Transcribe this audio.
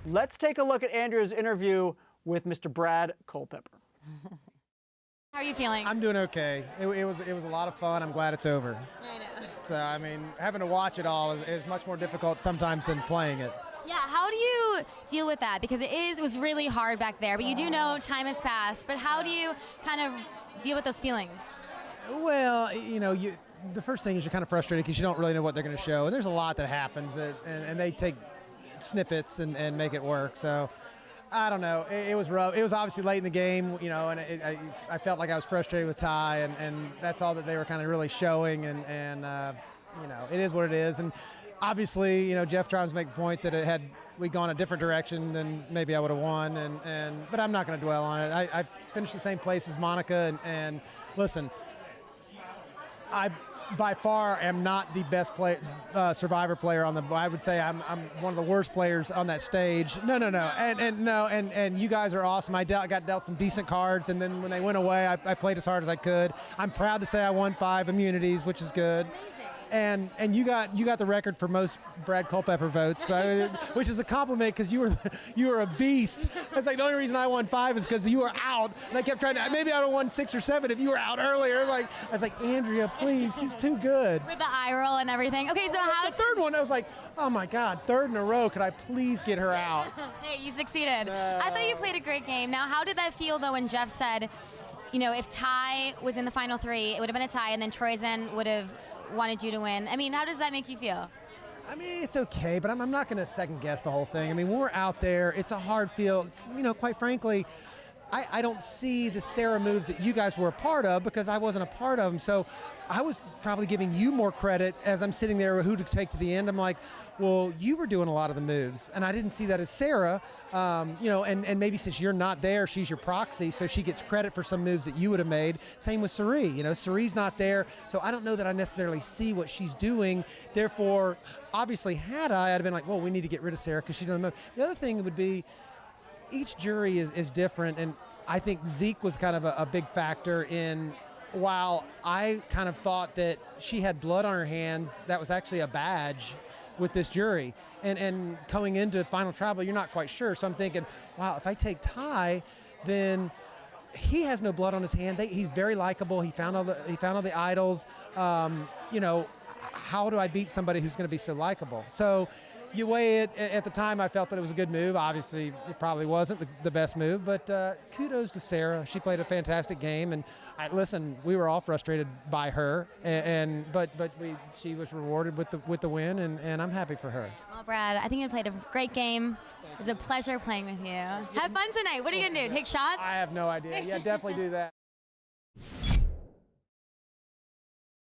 Let's take a look at Andrea's interview with Mr. Brad Culpepper. How are you feeling? I'm doing okay. It was a lot of fun. I'm glad it's over. I know. So, I mean, having to watch it all is much more difficult sometimes than playing it. Yeah, how do you deal with that? Because it was really hard back there, but you do know time has passed. But how do you kind of deal with those feelings? Well, the first thing is you're kind of frustrated because you don't really know what they're going to show. And there's a lot that happens, and they take snippets and make it work. So, I don't know. It was rough. It was obviously late in the game, and I felt like I was frustrated with Ty, and that's all that they were kind of really showing. And it is what it is. And obviously, Jeff tries to make the point that had we gone a different direction, then maybe I would have won. But I'm not going to dwell on it. I finished the same place as Monica, and listen, I by far am not the best Survivor player on the. I would say I'm one of the worst players on that stage. No, and you guys are awesome. I got dealt some decent cards, and then when they went away, I played as hard as I could. I'm proud to say I won 5 immunities, which is good. And you got the record for most Brad Culpepper votes, which is a compliment because you were a beast. It's like the only reason I won 5 is because you were out, and I kept trying to. Maybe I'd have won 6 or 7 if you were out earlier. I was like, Andrea, please, she's too good. With the eye roll and everything. Okay, so how? The third one, I was like, oh my God, 3rd in a row. Could I please get her out? Hey, you succeeded. I thought you played a great game. Now, how did that feel though when Jeff said, if Ty was in the final 3, it would have been a tie, and then Troyzen would have wanted you to win. I mean, how does that make you feel? I mean, it's okay, but I'm not going to second guess the whole thing. I mean, when we're out there, it's a hard field. Quite frankly, I don't see the Sarah moves that you guys were a part of because I wasn't a part of them. So I was probably giving you more credit as I'm sitting there who to take to the end. I'm like, well, you were doing a lot of the moves, and I didn't see that as Sarah. And maybe since you're not there, she's your proxy, so she gets credit for some moves that you would have made. Same with Sari. Sari's not there, so I don't know that I necessarily see what she's doing. Therefore, obviously, I'd have been like, well, we need to get rid of Sarah because she doesn't move. The other thing would be, each jury is different, and I think Zeke was kind of a big factor in. While I kind of thought that she had blood on her hands, that was actually a badge with this jury. And going into Final Tribal, you're not quite sure. So I'm thinking, wow, if I take Ty, then he has no blood on his hand. He's very likable. He found all the idols. How do I beat somebody who's going to be so likable? So you weigh it. At the time, I felt that it was a good move. Obviously, it probably wasn't the best move, but kudos to Sarah. She played a fantastic game, and we were all frustrated by her, but she was rewarded with the win, and I'm happy for her. Well, Brad, I think you played a great game. It was a pleasure playing with you. Have fun tonight. What are you gonna do? Take shots? I have no idea. Yeah, definitely do that.